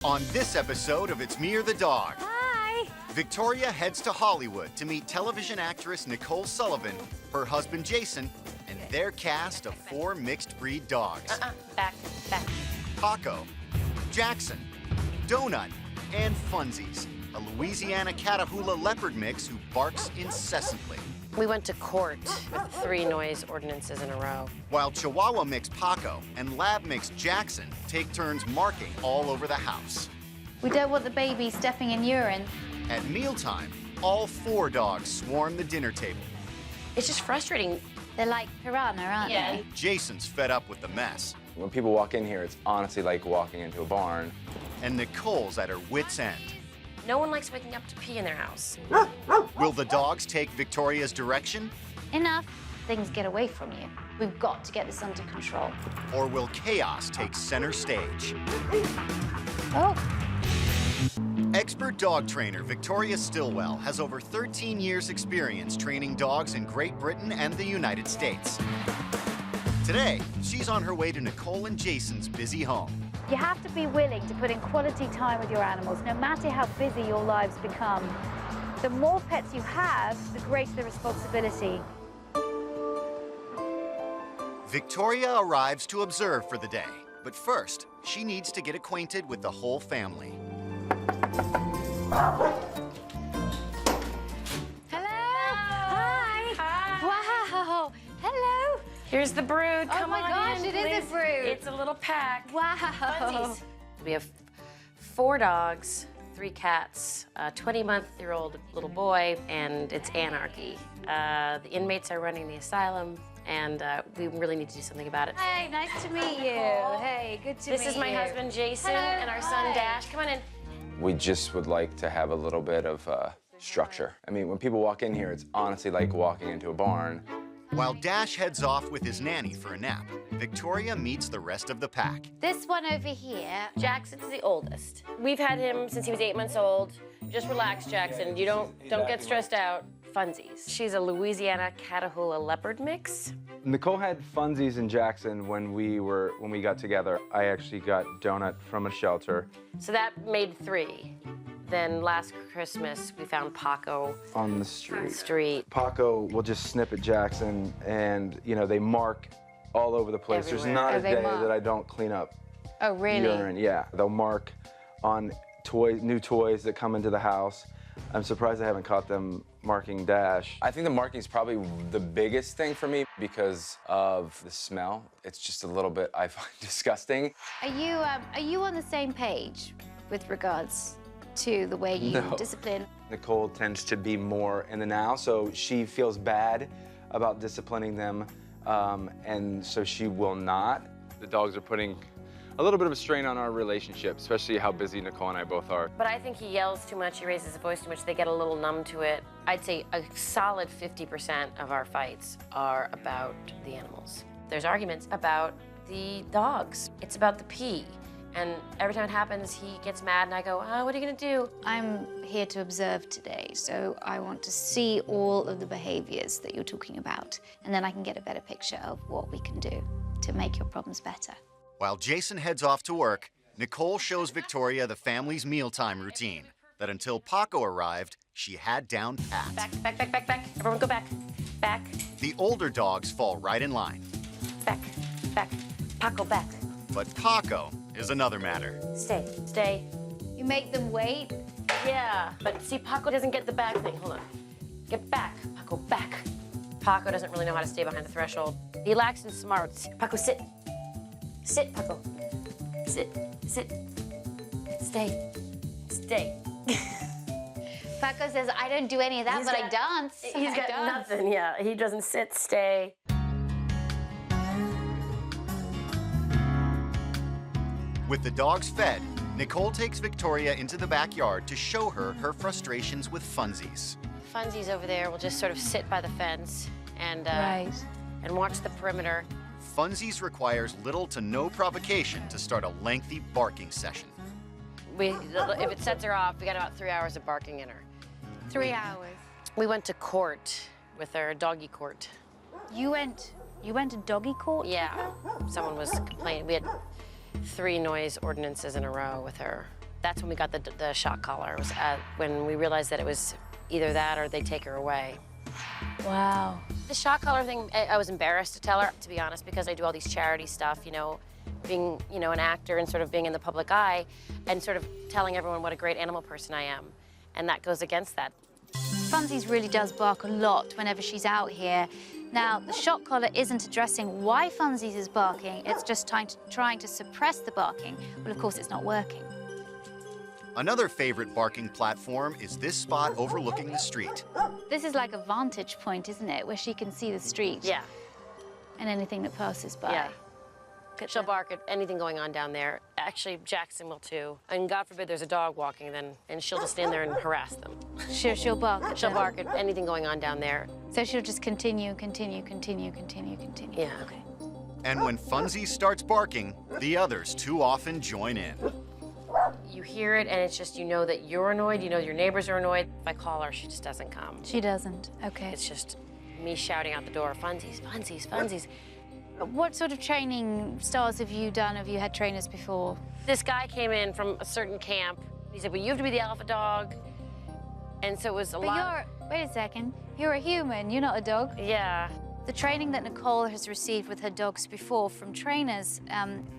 On this episode of It's Me or the Dog, Hi. Victoria heads to Hollywood to meet television actress Nicole Sullivan, her husband Jason, and their cast of 4 mixed-breed dogs. Back. Paco, Jackson, Donut, and Funsies, a Louisiana Catahoula leopard mix who barks incessantly. We went to court with 3 noise ordinances in a row. While Chihuahua mix Paco and Lab mix Jackson take turns marking all over the house. We don't want the baby stepping in urine. At mealtime, all 4 dogs swarm the dinner table. It's just frustrating. They're like piranha, aren't they? Jason's fed up with the mess. When people walk in here, it's honestly like walking into a barn. And Nicole's at her wit's end. No one likes waking up to pee in their house. Will the dogs take Victoria's direction? Enough. Things get away from you. We've got to get this under control. Or will chaos take center stage? Oh. Expert dog trainer Victoria Stilwell has over 13 years' experience training dogs in Great Britain and the United States. Today, she's on her way to Nicole and Jason's busy home. You have to be willing to put in quality time with your animals, no matter how busy your lives become. The more pets you have, the greater the responsibility. Victoria arrives to observe for the day, but first, she needs to get acquainted with the whole family. Hello. Hi. Wow. Hello. Here's the brood. Oh Come my on gosh, in, it is a please. brood. It's a little pack. Wow. Funsies. We have 4 dogs, 3 cats, a 20-month-old little boy, and it's anarchy. The inmates are running the asylum, and we really need to do something about it. Hey, nice to meet you. Hey, good to meet you. This is my husband, Jason, Hello. and our son, Hi. Dash. Come on in. We just would like to have a little bit of structure. I mean, when people walk in here, it's honestly like walking into a barn. While Dash heads off with his nanny for a nap, Victoria meets the rest of the pack. This one over here. Jackson's the oldest. We've had him since he was 8 months old. Just relax, Jackson. You don't get stressed out. Funsies. She's a Louisiana Catahoula leopard mix. Nicole had Funsies and Jackson when we got together. I actually got Donut from a shelter. So that made 3. Then last Christmas, we found Paco On the street. Paco will just snip at Jackson, and you know they mark all over the place. Everywhere. There's not Oh, a they day mark. that I don't clean up Oh, really? urine. Yeah, they'll mark on new toys that come into the house. I'm surprised I haven't caught them marking Dash. I think the marking's probably the biggest thing for me because of the smell. It's just a little bit, I find, disgusting. Are you on the same page with regards to the way you No. discipline? Nicole tends to be more in the now, so she feels bad about disciplining them, and so she will not. The dogs are putting a little bit of a strain on our relationship, especially how busy Nicole and I both are. But I think he yells too much, he raises his voice too much, they get a little numb to it. I'd say a solid 50% of our fights are about the animals. There's arguments about the dogs. It's about the pee. And every time it happens, he gets mad and I go, oh, what are you gonna do? I'm here to observe today, so I want to see all of the behaviors that you're talking about, and then I can get a better picture of what we can do to make your problems better. While Jason heads off to work, Nicole shows Victoria the family's mealtime routine that until Paco arrived, she had down pat. Back. Everyone go back. Back, The older dogs fall right in line, back. Paco, back. but Paco is another matter. Stay. You make them wait? Yeah, but see, Paco doesn't get the back thing. Hold on. Get back, Paco, back. Paco doesn't really know how to stay behind the threshold. He lacks in smarts. Paco, sit. Sit, Paco. Sit. Stay. Paco says, I don't do any of that, He's but got- I dance. He's I got dance. nothing, yeah. He doesn't sit, stay. With the dogs fed, Nicole takes Victoria into the backyard to show her frustrations with Funsies. Funsies over there will just sort of sit by the fence and Right. and watch the perimeter. Funsies requires little to no provocation to start a lengthy barking session. If it sets her off, we got about 3 hours of barking in her. 3 hours. We went to court with her, doggy court. You went to doggy court? Yeah, someone was complaining. We had 3 noise ordinances in a row with her. That's when we got the shock collar. It was when we realized that it was either that or they'd take her away. Wow. The shock collar thing, I was embarrassed to tell her, to be honest, because I do all these charity stuff, being, an actor and sort of being in the public eye and sort of telling everyone what a great animal person I am. And that goes against that. Funzies really does bark a lot whenever she's out here. Now, the shock collar isn't addressing why Funzies is barking, it's just trying to suppress the barking. Well, of course, it's not working. Another favorite barking platform is this spot overlooking the street. This is like a vantage point, isn't it, where she can see the street? Yeah. And anything that passes by. Yeah. She'll bark at anything going on down there. Actually, Jackson will too. And God forbid there's a dog walking, and she'll just stand there and harass them. She'll bark at She'll them. bark at anything going on down there. So she'll just continue. Yeah. Okay. And when Funzies starts barking, the others too often join in. You hear it, and it's just, you know that you're annoyed, your neighbors are annoyed. If I call her, she just doesn't come. She doesn't. Okay. It's just me shouting out the door, Funzies, Funzies, Funzies. What sort of training styles have you done? Have you had trainers before? This guy came in from a certain camp. He said, well, you have to be the alpha dog. And so it was a lot. Wait a second. You're a human, you're not a dog. Yeah. The training that Nicole has received with her dogs before from trainers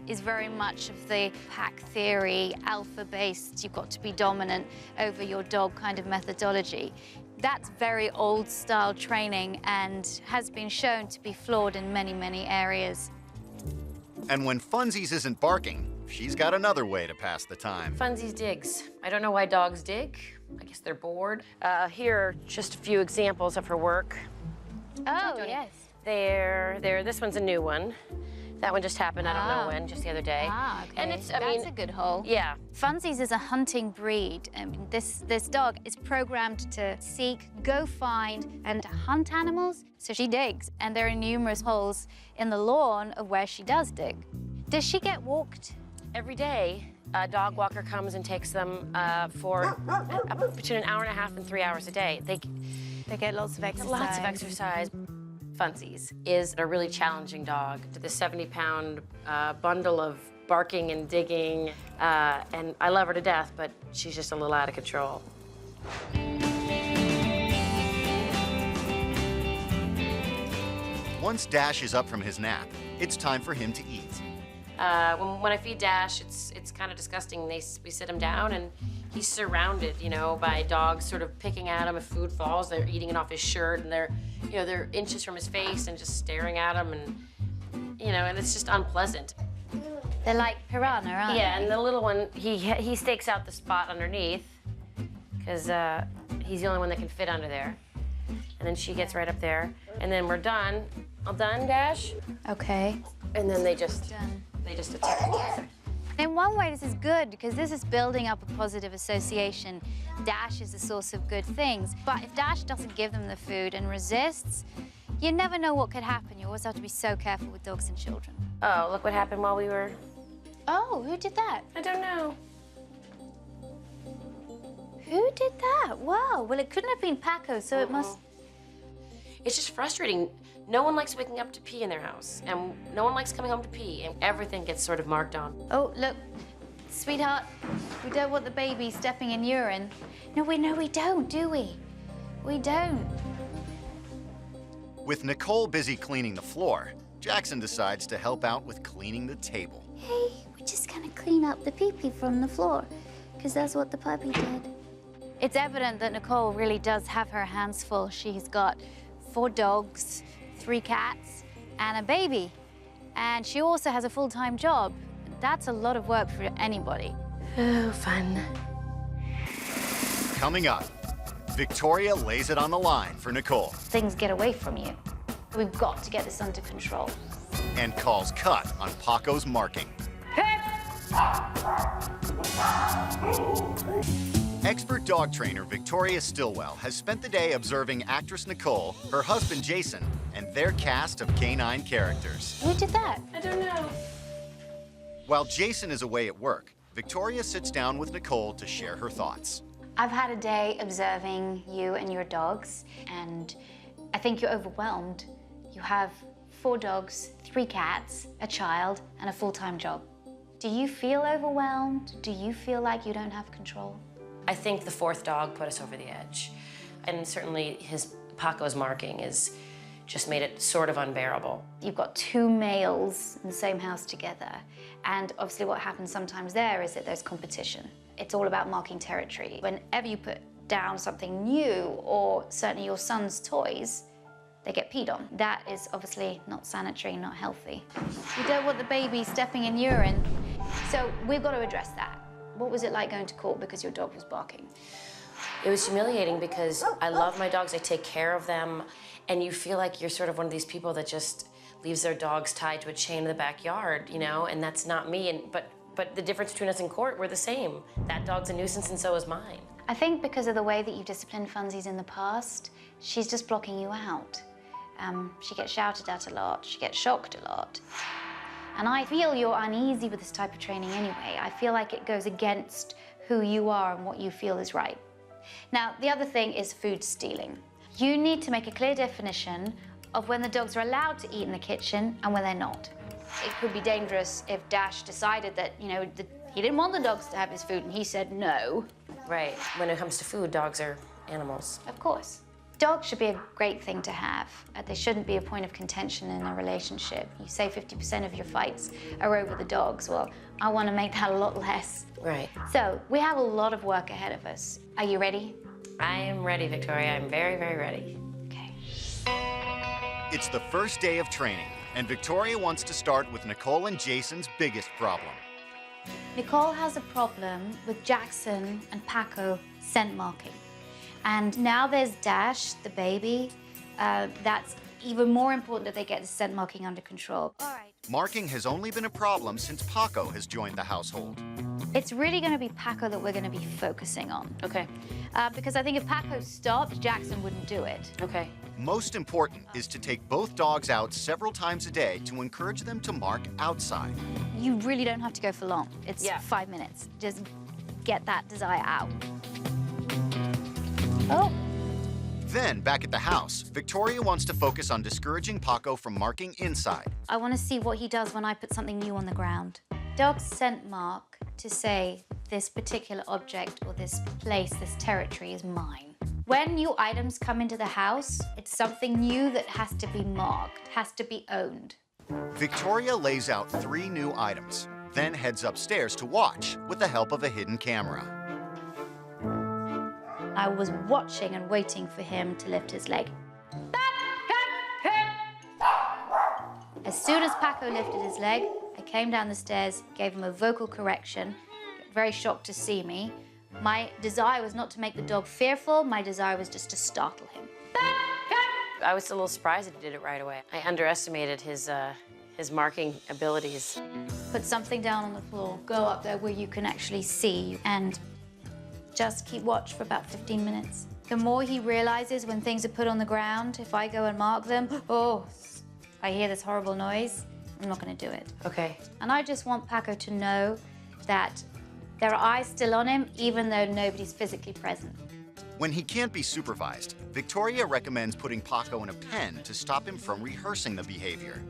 is very much of the pack theory, alpha-based, you've got to be dominant over your dog kind of methodology. That's very old-style training and has been shown to be flawed in many, many areas. And when Funzies isn't barking, she's got another way to pass the time. Funzies digs. I don't know why dogs dig. I guess they're bored. Here are just a few examples of her work. Oh, yes. This one's a new one. That one just happened, I don't know when, just the other day. Ah, okay. And it's, That's a good hole. Yeah. Funzies is a hunting breed. I mean, this dog is programmed to seek, go find, and hunt animals. So she digs, and there are numerous holes in the lawn of where she does dig. Does she get walked? Every day, a dog walker comes and takes them for between an hour and a half and 3 hours a day. They get lots of exercise. Lots of exercise. Funzies is a really challenging dog. The 70-pound bundle of barking and digging, and I love her to death, but she's just a little out of control. Once Dash is up from his nap, it's time for him to eat. When I feed Dash, it's kind of disgusting. We sit him down, and he's surrounded, by dogs sort of picking at him. If food falls, they're eating it off his shirt, and they're inches from his face and just staring at him, and it's just unpleasant. They're like piranha, aren't they? Yeah, and the little one, he stakes out the spot underneath, because he's the only one that can fit under there. And then she gets right up there, and then we're done. All done, Dash? Okay. And then they just Done. attack. In one way, this is good because this is building up a positive association. Dash is a source of good things. But if Dash doesn't give them the food and resists, you never know what could happen. You always have to be so careful with dogs and children. Oh, look what happened while we were... Oh, who did that? I don't know. Who did that? Wow. Well, it couldn't have been Paco, so it must... It's just frustrating. No one likes waking up to pee in their house, and no one likes coming home to pee, and everything gets sort of marked on. Oh, look, sweetheart, we don't want the baby stepping in urine. No, we don't, do we? We don't. With Nicole busy cleaning the floor, Jackson decides to help out with cleaning the table. Hey, we're just gonna clean up the pee-pee from the floor, because that's what the puppy did. It's evident that Nicole really does have her hands full. She's got 4 dogs, 3 cats, and a baby. And she also has a full-time job. That's a lot of work for anybody. Oh, fun. Coming up, Victoria lays it on the line for Nicole Things get away from you. We've got to get this under control. and calls cut on Paco's marking. Expert dog trainer Victoria Stilwell has spent the day observing actress Nicole, her husband Jason, and their cast of canine characters. Who did that? I don't know. While Jason is away at work, Victoria sits down with Nicole to share her thoughts. I've had a day observing you and your dogs, and I think you're overwhelmed. You have 4 dogs, 3 cats, a child, and a full-time job. Do you feel overwhelmed? Do you feel like you don't have control? I think the fourth dog put us over the edge. And certainly Paco's marking is just made it sort of unbearable. You've got two males in the same house together. And obviously what happens sometimes there is that there's competition. It's all about marking territory. Whenever you put down something new, or certainly your son's toys, they get peed on. That is obviously not sanitary, not healthy. You don't want the baby stepping in urine. So we've got to address that. What was it like going to court because your dog was barking? It was humiliating because I love my dogs, I take care of them, and you feel like you're sort of one of these people that just leaves their dogs tied to a chain in the backyard, you know, and that's not me. But the difference between us in court, we're the same. That dog's a nuisance and so is mine. I think because of the way that you've disciplined Funsies in the past, she's just blocking you out. She gets shouted at a lot, she gets shocked a lot. And I feel you're uneasy with this type of training anyway. I feel like it goes against who you are and what you feel is right. Now, the other thing is food stealing. You need to make a clear definition of when the dogs are allowed to eat in the kitchen and when they're not. It could be dangerous if Dash decided that, you know, he didn't want the dogs to have his food and he said no. Right. When it comes to food, dogs are animals. Of course. Dogs should be a great thing to have. They shouldn't be a point of contention in a relationship. You say 50% of your fights are over the dogs. Well, I want to make that a lot less. Right. So we have a lot of work ahead of us. Are you ready? I am ready, Victoria. I'm very, very ready. Okay. It's the first day of training, and Victoria wants to start with Nicole and Jason's biggest problem. Nicole has a problem with Jackson and Paco scent marking. And now there's Dash, the baby. That's even more important that they get the scent marking under control. All right. Marking has only been a problem since Paco has joined the household. It's really going to be Paco that we're going to be focusing on. Okay. Because I think if Paco stopped, Jackson wouldn't do it. Okay. Most important is to take both dogs out several times a day to encourage them to mark outside. You really don't have to go for long. It's 5 minutes. Just get that desire out. Oh. Then, back at the house, Victoria wants to focus on discouraging Paco from marking inside. I want to see what he does when I put something new on the ground. Dogs scent mark to say this particular object or this place, this territory is mine. When new items come into the house, it's something new that has to be marked, has to be owned. Victoria lays out 3 new items, then heads upstairs to watch with the help of a hidden camera. I was watching and waiting for him to lift his leg. As soon as Paco lifted his leg, I came down the stairs, gave him a vocal correction, very shocked to see me. My desire was not to make the dog fearful, my desire was just to startle him. I was a little surprised that he did it right away. I underestimated his marking abilities. Put something down on the floor, go up there where you can actually see, and just keep watch for about 15 minutes. The more he realizes when things are put on the ground, if I go and mark them, oh, I hear this horrible noise, I'm not gonna do it. Okay. And I just want Paco to know that there are eyes still on him, even though nobody's physically present. When he can't be supervised, Victoria recommends putting Paco in a pen to stop him from rehearsing the behavior.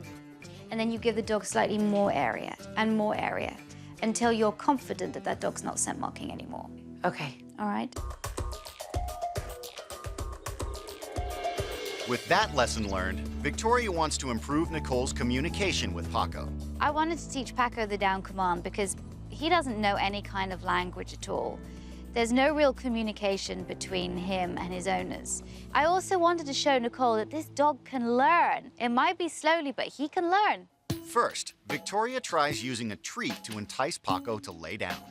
And then you give the dog slightly more area and more area until you're confident that that dog's not scent marking anymore. Okay. All right? With that lesson learned, Victoria wants to improve Nicole's communication with Paco. I wanted to teach Paco the down command because he doesn't know any kind of language at all. There's no real communication between him and his owners. I also wanted to show Nicole that this dog can learn. It might be slowly, but he can learn. First, Victoria tries using a treat to entice Paco to lay down.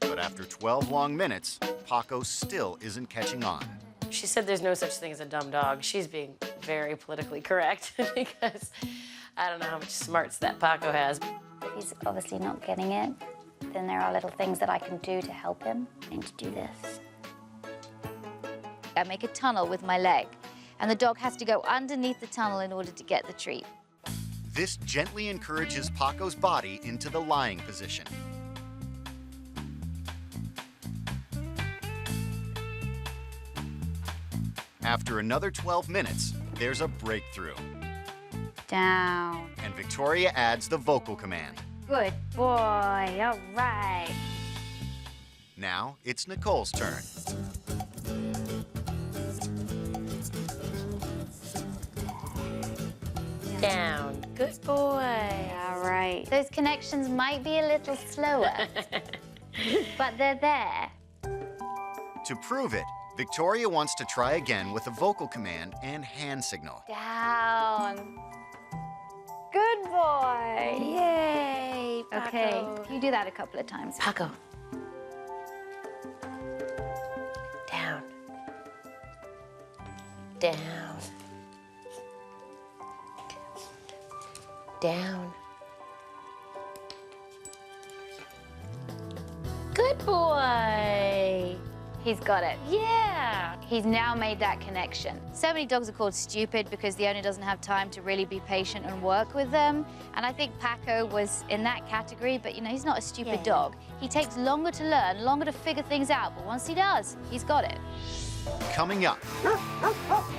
But after 12 long minutes, Paco still isn't catching on. She said there's no such thing as a dumb dog. She's being very politically correct because I don't know how much smarts that Paco has. If he's obviously not getting it, then there are little things that I can do to help him. I need to do this. I make a tunnel with my leg, and the dog has to go underneath the tunnel in order to get the treat. This gently encourages Paco's body into the lying position. After another 12 minutes, there's a breakthrough. Down. And Victoria adds the vocal command. Good boy. All right. Now it's Nicole's turn. Down. Good boy. All right. Those connections might be a little slower, but they're there. To prove it, Victoria wants to try again with a vocal command and hand signal. Down. Good boy. Yay, Paco. Okay, you do that a couple of times. Paco. Down. Down. Down. Good boy. He's got it. Yeah. He's now made that connection. So many dogs are called stupid because the owner doesn't have time to really be patient and work with them. And I think Paco was in that category, but you know, he's not a stupid dog. He takes longer to learn, longer to figure things out, but once he does, he's got it. Coming up,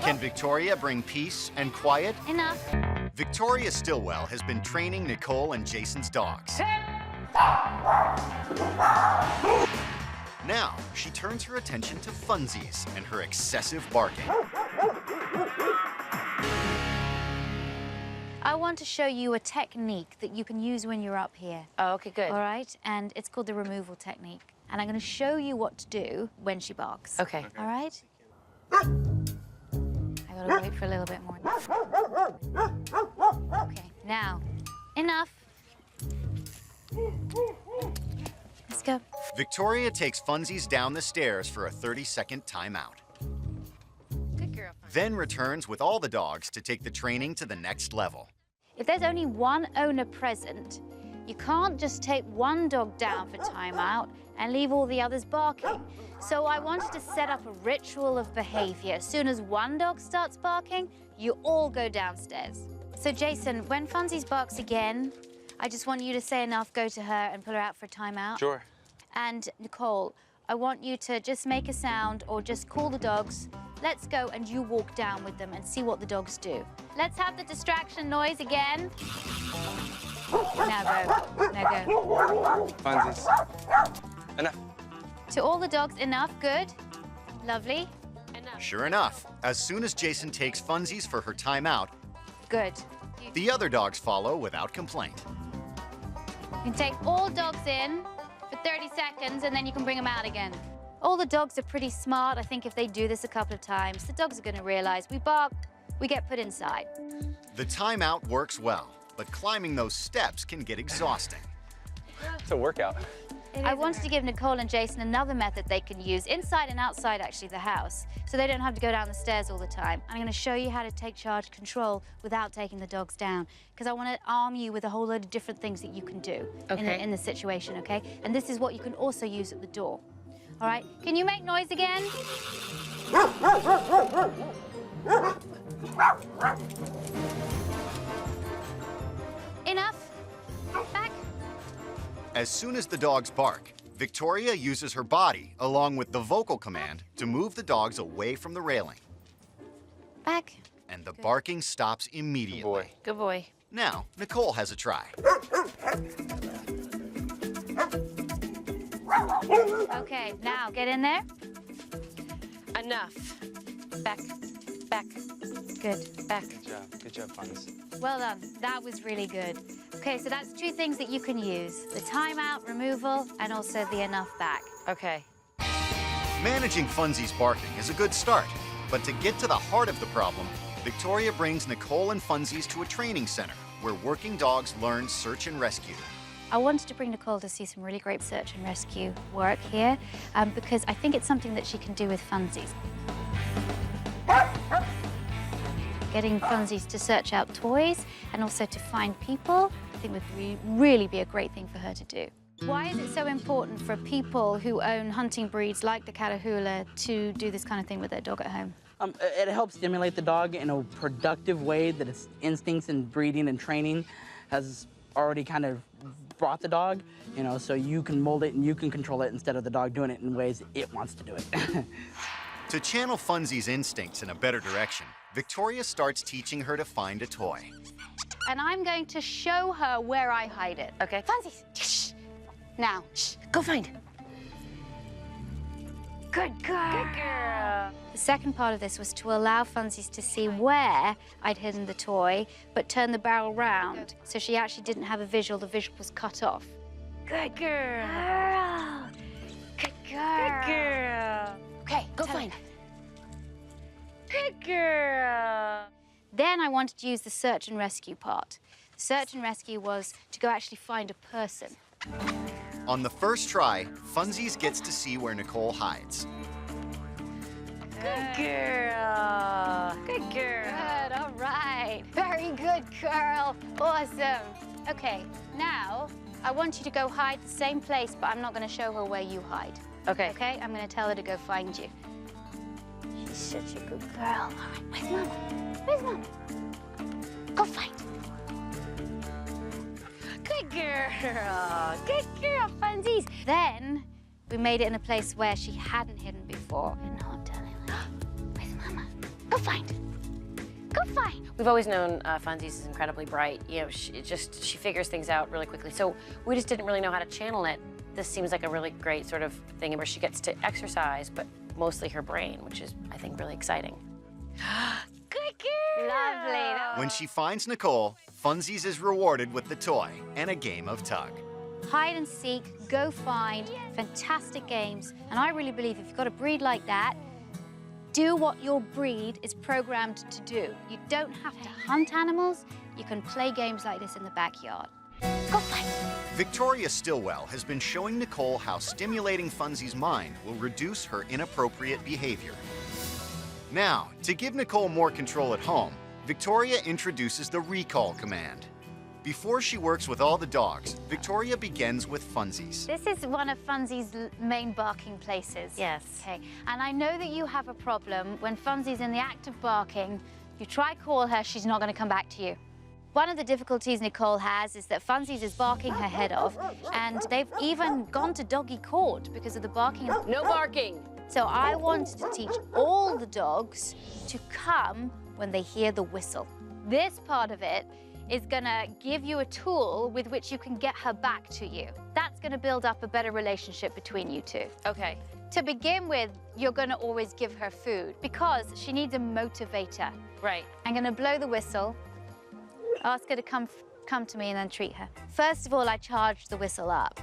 can Victoria bring peace and quiet? Enough. Victoria Stilwell has been training Nicole and Jason's dogs. Now, she turns her attention to funsies and her excessive barking. I want to show you a technique that you can use when you're up here. Oh, okay, good. All right? And it's called the removal technique. And I'm going to show you what to do when she barks. Okay. All right? I got to wait for a little bit more. Okay, now, enough. Let's go. Victoria takes funsies down the stairs for a 30-second timeout. Good girl. Then returns with all the dogs to take the training to the next level. If there's only one owner present, you can't just take one dog down for timeout and leave all the others barking. So I wanted to set up a ritual of behavior. As soon as one dog starts barking, you all go downstairs. So Jason, when Funsies barks again, I just want you to say enough, go to her and pull her out for a timeout. Sure. And Nicole, I want you to just make a sound or just call the dogs. Let's go and you walk down with them and see what the dogs do. Let's have the distraction noise again. Now go, now go. Funsies. Enough. To all the dogs, enough, good. Lovely, Enough. Sure enough, as soon as Jason takes funsies for her timeout, good. the other dogs follow without complaint. You can take all dogs in for 30 seconds and then you can bring them out again. All the dogs are pretty smart. I think if they do this a couple of times, the dogs are going to realize we bark, we get put inside. The timeout works well, but climbing those steps can get exhausting. It's a workout. I wanted to give Nicole and Jason another method they can use inside and outside, actually, the house, so they don't have to go down the stairs all the time. I'm going to show you how to take charge control without taking the dogs down, because I want to arm you with a whole load of different things that you can do in the situation, okay? And this is what you can also use at the door. All right? Can you make noise again? Enough. Back. As soon as the dogs bark, Victoria uses her body, along with the vocal command, to move the dogs away from the railing. Back. And the barking stops immediately. Boy. Good boy. Now, Nicole has a try. Okay, now get in there. Enough. Back. Back. Good. Back. Good job, Funsies. Well done. That was really good. Okay, so that's two things that you can use. The timeout, removal, and also the enough back. Okay. Managing Funsies barking is a good start, but to get to the heart of the problem, Victoria brings Nicole and Funsies to a training center where working dogs learn search and rescue. I wanted to bring Nicole to see some really great search and rescue work here because I think it's something that she can do with Funsies. Getting Funsies to search out toys and also to find people, I think would really be a great thing for her to do. Why is it so important for people who own hunting breeds like the Catahoula to do this kind of thing with their dog at home? It helps stimulate the dog in a productive way that its instincts and breeding and training has already kind of brought the dog, you know, so you can mold it and you can control it instead of the dog doing it in ways it wants to do it. To channel Funsies' instincts in a better direction, Victoria starts teaching her to find a toy. and I'm going to show her where I hide it. Okay. Funsies, shh. Now, shh. Go find. Good girl. Good girl. The second part of this was to allow Funsies to see where I'd hidden the toy, but turn the barrel round. So she actually didn't have a visual. The visual was cut off. Good girl. Good girl. Good girl. Okay, Go find. Good girl. Then I wanted to use the search and rescue part. The search and rescue was to go actually find a person. On the first try, Funsies gets to see where Nicole hides. Good girl. Good girl. Good, all right. Very good, girl. Awesome. Okay, now I want you to go hide the same place, but I'm not going to show her where you hide. Okay. Okay? I'm going to tell her to go find you. She's such a good girl. All right, where's Mama? Where's Mama? Go find her. Good girl. Good girl, Funsies. Then we made it in a place where she hadn't hidden before. And now I'm telling her, where's Mama? Go find her. Go find. We've always known Funsies is incredibly bright. You know, she figures things out really quickly. So we just didn't really know how to channel it. This seems like a really great sort of thing where she gets to exercise, but mostly her brain, which is, I think, really exciting. Good girl. Lovely. When she finds Nicole, Funsies is rewarded with the toy and a game of tug. Hide and seek, go find, fantastic games. And I really believe if you've got a breed like that, do what your breed is programmed to do. You don't have to hunt animals. You can play games like this in the backyard. Go find. Victoria Stilwell has been showing Nicole how stimulating Funsies' mind will reduce her inappropriate behavior. Now, to give Nicole more control at home, Victoria introduces the recall command. Before she works with all the dogs, Victoria begins with Funsies. This is one of Funsies' main barking places. Yes. Okay, and I know that you have a problem when Funsies in the act of barking, you try call her, she's not going to come back to you. One of the difficulties Nicole has is that Funsies is barking her head off, and they've even gone to doggy court because of the barking. No barking. So I wanted to teach all the dogs to come when they hear the whistle. This part of it is gonna give you a tool with which you can get her back to you. That's gonna build up a better relationship between you two. Okay. To begin with, you're gonna always give her food because she needs a motivator. Right. I'm gonna blow the whistle, ask her to come to me and then treat her. First of all, I charged the whistle up.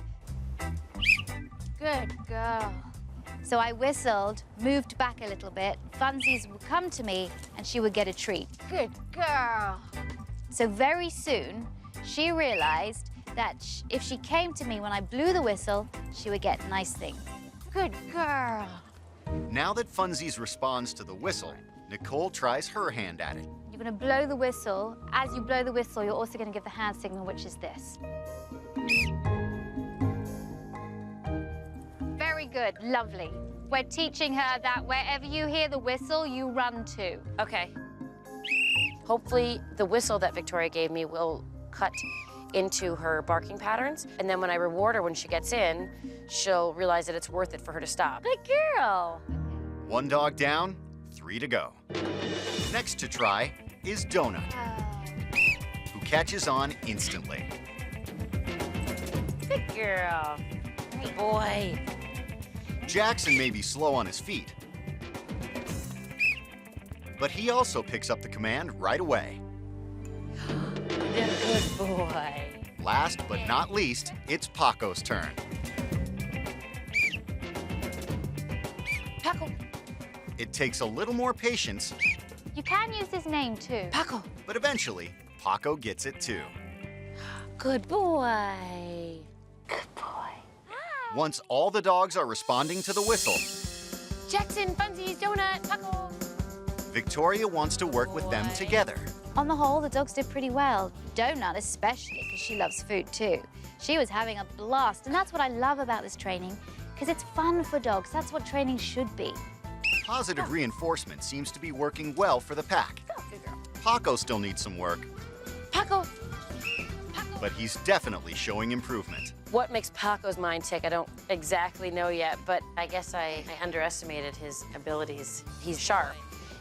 Good girl. So I whistled, moved back a little bit. Funsies would come to me and she would get a treat. Good girl. So very soon, she realized that if she came to me when I blew the whistle, she would get nice things. Good girl. Now that Funsies responds to the whistle, Nicole tries her hand at it. You're gonna blow the whistle. As you blow the whistle, you're also gonna give the hand signal, which is this. Very good, lovely. We're teaching her that wherever you hear the whistle, you run to. Okay. Hopefully, the whistle that Victoria gave me will cut into her barking patterns. And then when I reward her when she gets in, she'll realize that it's worth it for her to stop. Good girl. One dog down, 3 to go. Next to try is Donut, who catches on instantly. Good girl. Good boy. Jackson may be slow on his feet, but he also picks up the command right away. Good boy. Last but not least, it's Paco's turn. Paco. It takes a little more patience, You can use his name too. Paco. but eventually, Paco gets it too. Good boy. Good boy. Once all the dogs are responding to the whistle, Jackson, Funsies, Donut, Paco. Victoria wants to work with them together. On the whole, the dogs did pretty well. Donut especially, because she loves food too. She was having a blast, and that's what I love about this training, because it's fun for dogs. That's what training should be. Positive reinforcement seems to be working well for the pack. Paco still needs some work, Paco. but he's definitely showing improvement. What makes Paco's mind tick, I don't exactly know yet, but I guess I underestimated his abilities. He's sharp.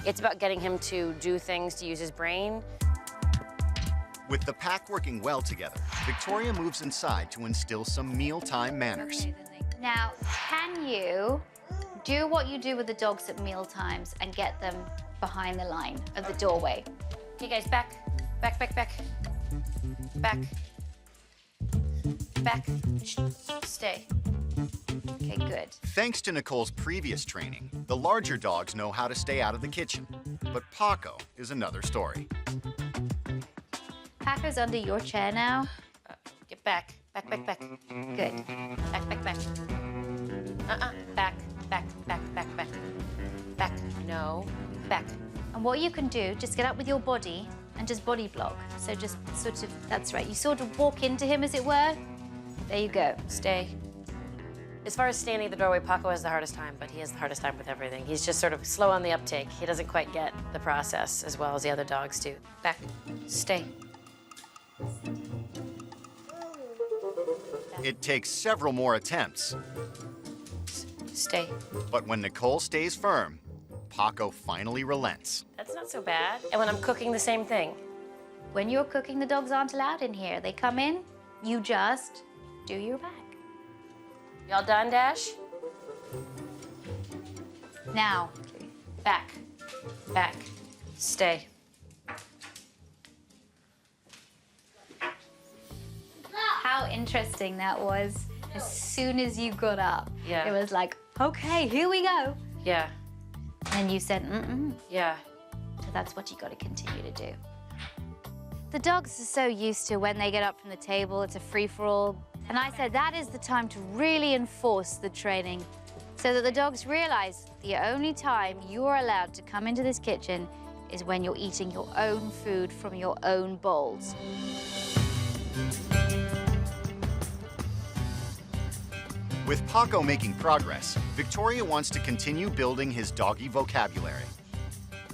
It's about getting him to do things, to use his brain. With the pack working well together, Victoria moves inside to instill some mealtime manners. Now, can you do what you do with the dogs at meal times and get them behind the line of the doorway? Okay, guys, back. Back, back, back. Back. Back. Shh. Stay. Okay, good. Thanks to Nicole's previous training, the larger dogs know how to stay out of the kitchen. But Paco is another story. Paco's under your chair now. Get back. Back, back, back. Good. Back, back, back. Back, back, back, back, back. Back. No. Back. And what you can do, just get up with your body and just body block. So just sort of, that's right. You sort of walk into him, as it were. There you go. Stay. As far as standing at the doorway, Paco has the hardest time, but he has the hardest time with everything. He's just sort of slow on the uptake. He doesn't quite get the process as well as the other dogs do. Back. Stay. It takes several more attempts. Stay. But when Nicole stays firm, Paco finally relents. That's not so bad. And when I'm cooking, the same thing. When you're cooking, the dogs aren't allowed in here. They come in, you just do your back. Y'all done, Dash? Now, Back. Back. Stay. how interesting that was. As soon as you got up, Yeah. it was like, okay, here we go. Yeah. And you said, mm-mm. Yeah. So that's what you got to continue to do. The dogs are so used to when they get up from the table, it's a free-for-all. And I said that is the time to really enforce the training so that the dogs realize the only time you are allowed to come into this kitchen is when you're eating your own food from your own bowls. With Paco making progress, Victoria wants to continue building his doggy vocabulary.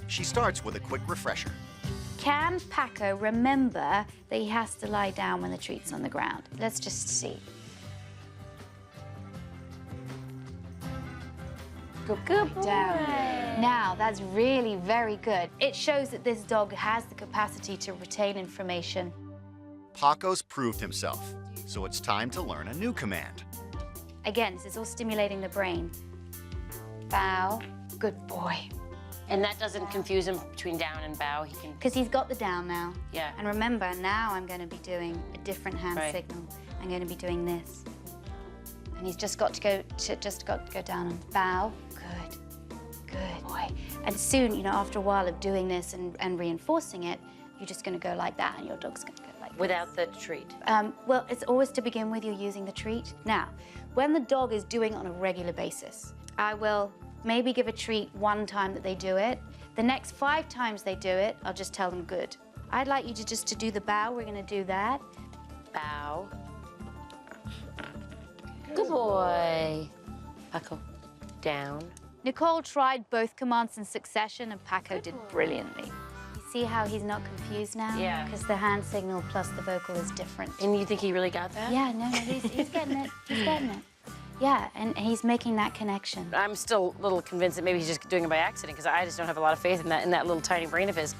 She starts with a quick refresher. Can Paco remember that he has to lie down when the treat's on the ground? Let's just see. Good boy. Down. Now, that's really very good. It shows that this dog has the capacity to retain information. Paco's proved himself, so it's time to learn a new command. Again, this is all stimulating the brain. Bow. Good boy. And that doesn't confuse him between down and bow. He can. Because he's got the down now. Yeah. And remember, now I'm going to be doing a different hand signal. I'm going to be doing this. And he's just got to go down and bow. Good boy. And soon, you know, after a while of doing this and reinforcing it, you're just going to go like that, and your dog's going to go like that. Without the treat. Well, it's always to begin with, you're using the treat. Now, when the dog is doing it on a regular basis, I will maybe give a treat one time that they do it. The next 5 times they do it, I'll just tell them good. I'd like you to just to do the bow. We're going to do that. Bow. Good boy. Paco. Down. Nicole tried both commands in succession, and Paco did brilliantly. You see how he's not confused now? Yeah. Because the hand signal plus the vocal is different. And you think he really got that? Yeah, no, he's getting it. He's getting it. Yeah, and he's making that connection. I'm still a little convinced that maybe he's just doing it by accident, because I just don't have a lot of faith in that little tiny brain of his.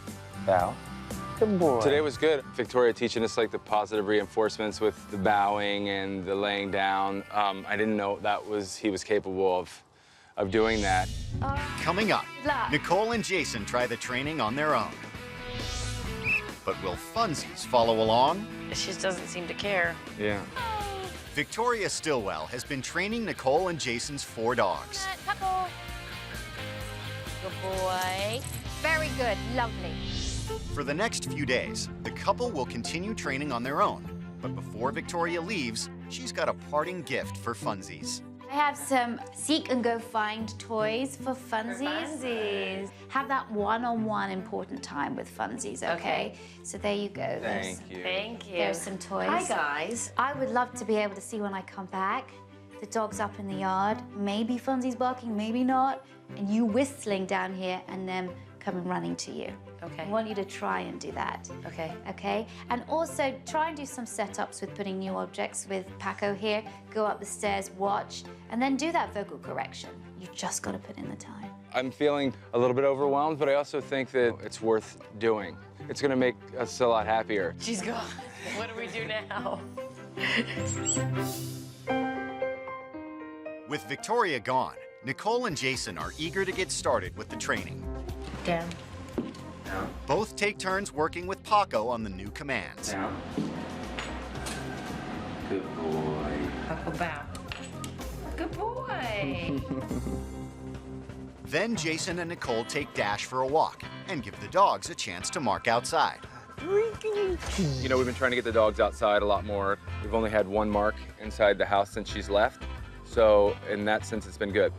Bow. Good boy. Today was good. Victoria teaching us like the positive reinforcements with the bowing and the laying down. I didn't know he was capable of doing that. Coming up, Good luck. Nicole and Jason try the training on their own. But will Funsies follow along? She just doesn't seem to care. Yeah. Victoria Stilwell has been training Nicole and Jason's 4 dogs. Paco. Good boy. Very good, lovely. For the next few days, the couple will continue training on their own. But before Victoria leaves, she's got a parting gift for Funsies. I have some seek and go find toys for Funsies. Have that one-on-one important time with Funsies, okay? So there you go. Thank you. Thank you. There's some toys. Hi, guys. I would love to be able to see when I come back, the dog's up in the yard, maybe Funsies barking, maybe not, and you whistling down here and them coming running to you. Okay. I want you to try and do that. Okay. Okay? And also try and do some setups with putting new objects with Paco here. Go up the stairs, watch, and then do that vocal correction. You just got to put in the time. I'm feeling a little bit overwhelmed, but I also think that it's worth doing. It's gonna make us a lot happier. She's gone. What do we do now? With Victoria gone, Nicole and Jason are eager to get started with the training. Down. Down. Both take turns working with Paco on the new commands. Down. Good boy. Paco bow. Good boy. Then Jason and Nicole take Dash for a walk and give the dogs a chance to mark outside. You know, we've been trying to get the dogs outside a lot more. We've only had one mark inside the house since she's left. So in that sense, it's been good.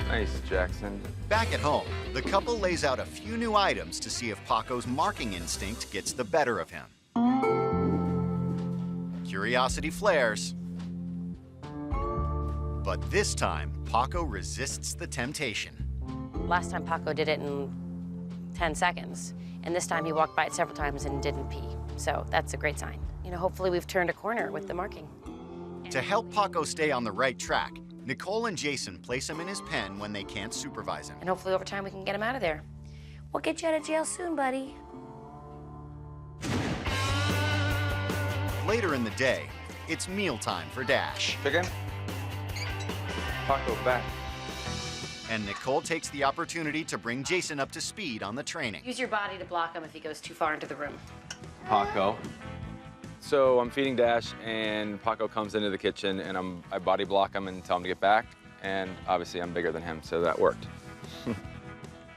Nice, Jackson. Back at home, the couple lays out a few new items to see if Paco's marking instinct gets the better of him. Curiosity flares. But this time, Paco resists the temptation. Last time Paco did it in 10 seconds, and this time he walked by it several times and didn't pee. So that's a great sign. You know, hopefully we've turned a corner with the marking. To help Paco stay on the right track, Nicole and Jason place him in his pen when they can't supervise him. And hopefully over time we can get him out of there. We'll get you out of jail soon, buddy. Later in the day, it's mealtime for Dash. Chicken? Paco, back. And Nicole takes the opportunity to bring Jason up to speed on the training. Use your body to block him if he goes too far into the room. Paco. So I'm feeding Dash, and Paco comes into the kitchen, and I body block him and tell him to get back. And obviously, I'm bigger than him, so that worked.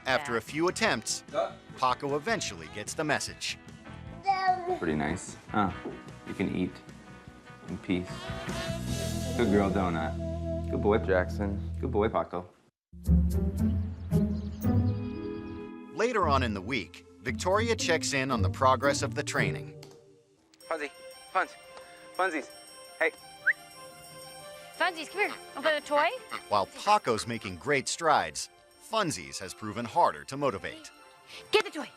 After a few attempts, Paco eventually gets the message. Pretty nice. Huh? You can eat in peace. Good girl, Donut. Good boy, Jackson. Good boy, Paco. Later on in the week, Victoria checks in on the progress of the training. Funzy, Funsies. Hey. Funsies, come here. Want to play with a toy? While Paco's making great strides, Funsies has proven harder to motivate. Get the toy.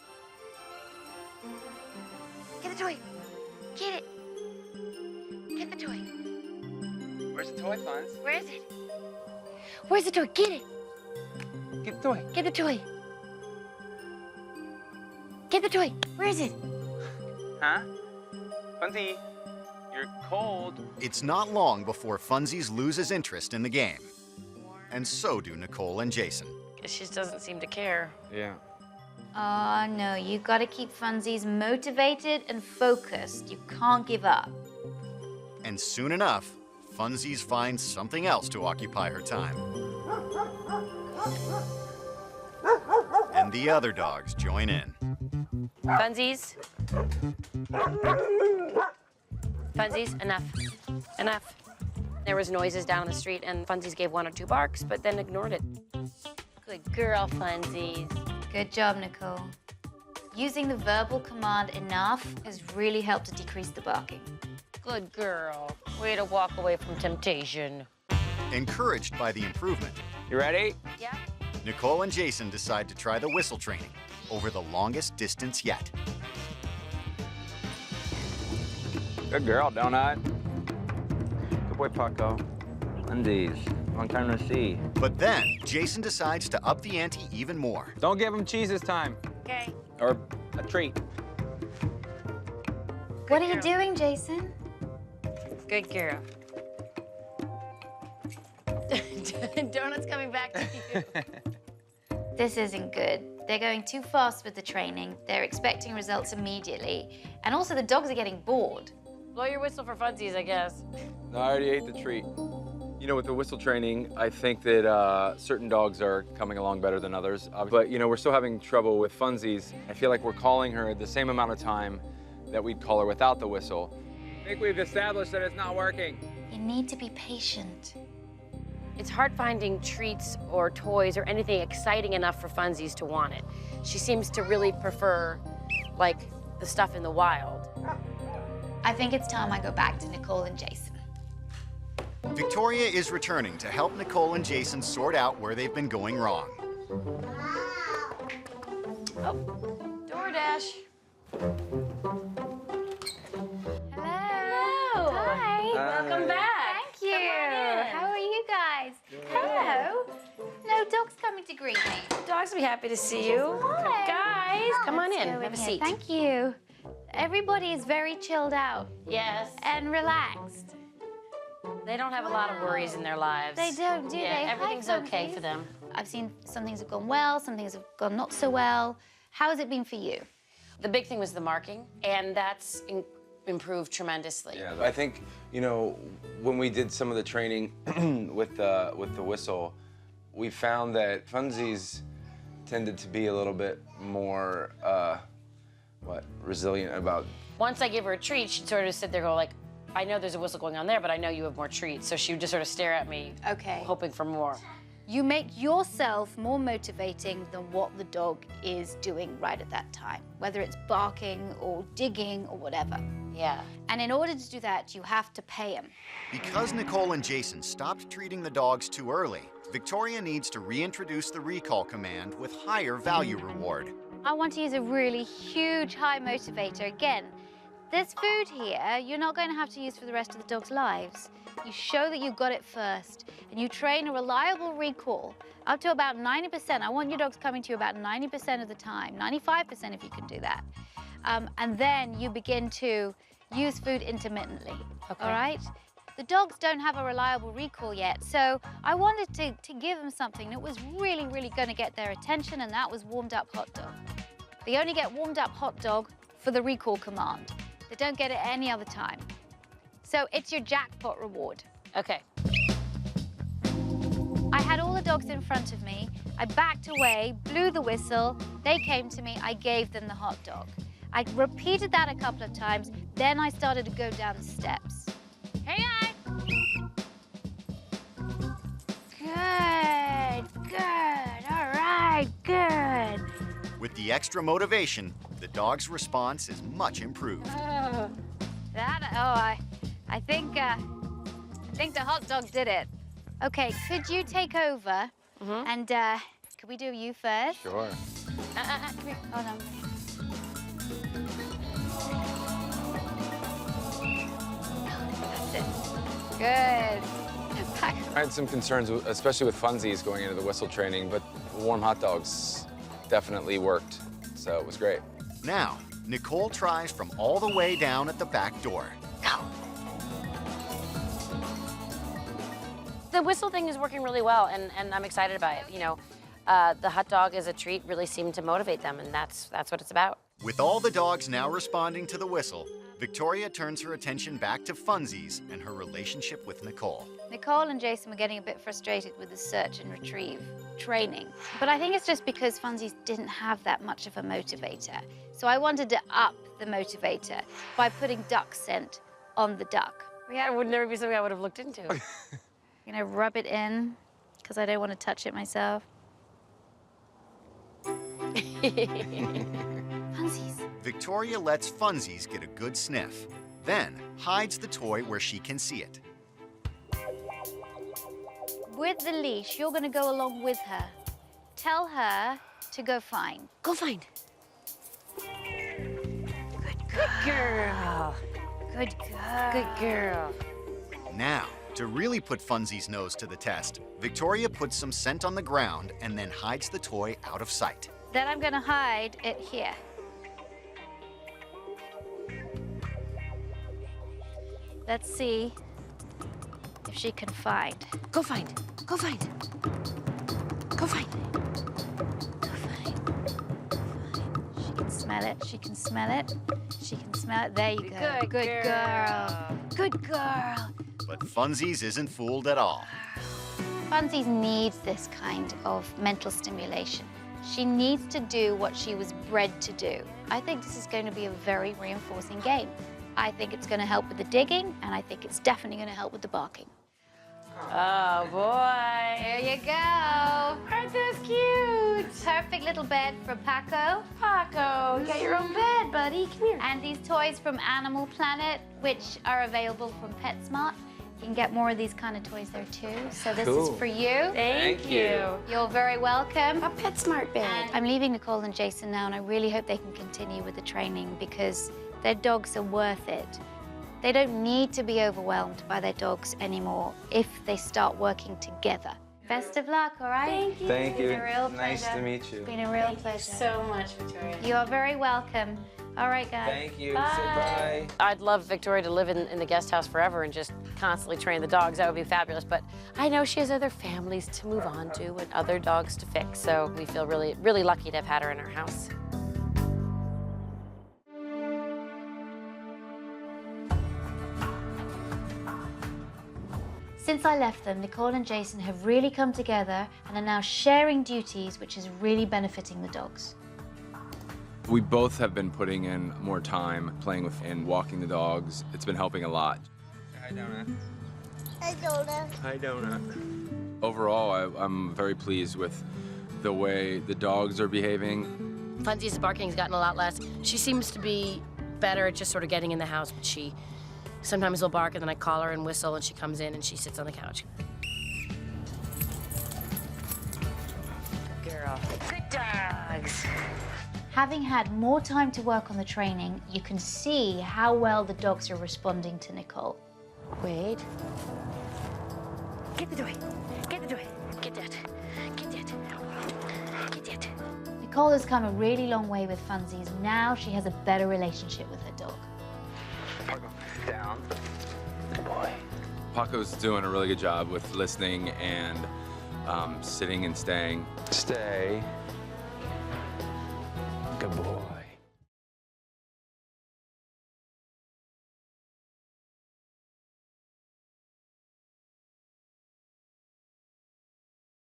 Get the toy. Get it. Get the toy. Where's the toy, Funz? Where is it? Where's the toy? Get it. Get the toy. Get the toy. Get the toy. Where is it? Huh? Funzy, you're cold. It's not long before Funsies loses interest in the game. And so do Nicole and Jason. She just doesn't seem to care. Yeah. Oh, no, you gotta keep Funsies motivated and focused. You can't give up. And soon enough, Funsies finds something else to occupy her time. And the other dogs join in. Funsies. Funsies, enough. Enough. There was noises down the street, and Funsies gave 1 or 2 barks, but then ignored it. Good girl, Funsies. Good job, Nicole. Using the verbal command enough has really helped to decrease the barking. Good girl. Way to walk away from temptation. Encouraged by the improvement, You ready? Yeah? Nicole and Jason decide to try the whistle training over the longest distance yet. Good girl, Donut. Good boy, Paco. Undies. Long time no see. But then, Jason decides to up the ante even more. Don't give him cheese this time. Okay. Or a treat. What are you doing, Jason? Good girl. Donut's coming back to you. This isn't good. They're going too fast with the training. They're expecting results immediately. And also the dogs are getting bored. Blow your whistle for Funsies, I guess. No, I already ate the treat. You know, with the whistle training, I think that certain dogs are coming along better than others. But, you know, we're still having trouble with Funsies. I feel like we're calling her the same amount of time that we'd call her without the whistle. I think we've established that it's not working. You need to be patient. It's hard finding treats or toys or anything exciting enough for Funsies to want it. She seems to really prefer, like, the stuff in the wild. I think it's time I go back to Nicole and Jason. Victoria is returning to help Nicole and Jason sort out where they've been going wrong. Oh, DoorDash. Hello. Hi. Welcome back. Thank you. How are you guys? Hello. No Hello, dog's coming to greet me. Dogs will be happy to see you. Hi. Guys, come on Let's in. go Have a here. seat. Thank you. Everybody is very chilled out Yes. and relaxed. They don't have a lot of worries in their lives. They don't, do yeah, they? Hi, Everything's okay Funsies. for them. I've seen some things have gone well, some things have gone not so well. How has it been for you? The big thing was the marking, and that's improved tremendously. Yeah, I think, you know, when we did some of the training with the whistle, we found that funsies tended to be a little bit more, resilient about. Once I give her a treat, she'd sort of sit there, go like, I know there's a whistle going on there, but I know you have more treats. So she would just sort of stare at me, Okay. hoping for more. You make yourself more motivating than what the dog is doing right at that time, whether it's barking or digging or whatever. Yeah. And in order to do that, you have to pay him. Because Nicole and Jason stopped treating the dogs too early, Victoria needs to reintroduce the recall command with higher value reward. I want to use a really huge high motivator. Again, this food here, you're not going to have to use for the rest of the dog's lives. You show that you got it first, and you train a reliable recall up to about 90%. I want your dogs coming to you about 90% of the time, 95% if you can do that. And then you begin to use food intermittently, Okay. all right? The dogs don't have a reliable recall yet, so I wanted to give them something that was really, really going to get their attention, and that was warmed up hot dog. They only get warmed up hot dog for the recall command. They don't get it any other time. So it's your jackpot reward. Okay. I had all the dogs in front of me. I backed away, blew the whistle. They came to me. I gave them the hot dog. I repeated that a couple of times. Then I started to go down the steps. Hey, guys. Good, good. All right, good. With the extra motivation, the dog's response is much improved. I think the hot dog did it. Okay, could you take over? And could we do you first? Sure. Come here. Hold on. That's it. Good. I had some concerns, especially with funsies going into the whistle training, but warm hot dogs definitely worked, so it was great. Now, Nicole tries from all the way down at the back door. Go. The whistle thing is working really well, and I'm excited about it. You know, the hot dog as a treat really seemed to motivate them, and that's what it's about. With all the dogs now responding to the whistle, Victoria turns her attention back to funsies and her relationship with Nicole. Nicole and Jason were getting a bit frustrated with the search and retrieve training. But I think it's just because funsies didn't have that much of a motivator. So I wanted to up the motivator by putting duck scent on the duck. Yeah, it would never be something I would have looked into. You know, rub it in, because I don't want to touch it myself. Funsies. Victoria lets funsies get a good sniff, then hides the toy where she can see it. With the leash, you're going to go along with her. Tell her to go find. Go find. Good girl. Good girl. Good girl. Now, to really put Funsy's nose to the test, Victoria puts some scent on the ground and then hides the toy out of sight. Then I'm going to hide it here. Let's see if she can find. Go find. Go find. Go find. Go find. She can smell it. She can smell it. She can smell it. There you go. Good girl. Good girl. But Funsies isn't fooled at all. Funsies needs this kind of mental stimulation. She needs to do what she was bred to do. I think this is going to be a very reinforcing game. I think it's going to help with the digging, and I think it's definitely going to help with the barking. Oh, boy. There you go. Aren't those cute? Perfect little bed for Paco. Paco, you got your own bed, buddy. Come here. And these toys from Animal Planet, which are available from PetSmart. You can get more of these kind of toys there too. So this Cool. is for you. Thank you. You're very welcome. A PetSmart bed. And I'm leaving Nicole and Jason now, and I really hope they can continue with the training because their dogs are worth it. They don't need to be overwhelmed by their dogs anymore if they start working together. Best of luck, all right? Thank you. Thank you. It's been a real Nice pleasure. to meet you. It's been a real Thank pleasure. you so much, Victoria. You are very welcome. All right, guys. Thank you. Bye. Say bye. I'd love Victoria to live in the guest house forever and just constantly train the dogs. That would be fabulous. But I know she has other families to move on to and other dogs to fix. So we feel really, really lucky to have had her in our house. Since I left them, Nicole and Jason have really come together and are now sharing duties, which is really benefiting the dogs. We both have been putting in more time playing with and walking the dogs. It's been helping a lot. Hi, Donut. Hi, Donut. Hi, Donut. Overall, I'm very pleased with the way the dogs are behaving. Funzy's barking's gotten a lot less. She seems to be better at just sort of getting in the house. She sometimes will bark and then I call her and whistle and she comes in and she sits on the couch. Girl. Good dogs. Having had more time to work on the training, you can see how well the dogs are responding to Nicole. Wade. Get the toy. Get the toy. Get that. Get that. Get that. Nicole has come a really long way with Funzies. Now she has a better relationship with her dog. Down. Good boy. Paco's doing a really good job with listening and sitting and staying. Stay. Good boy.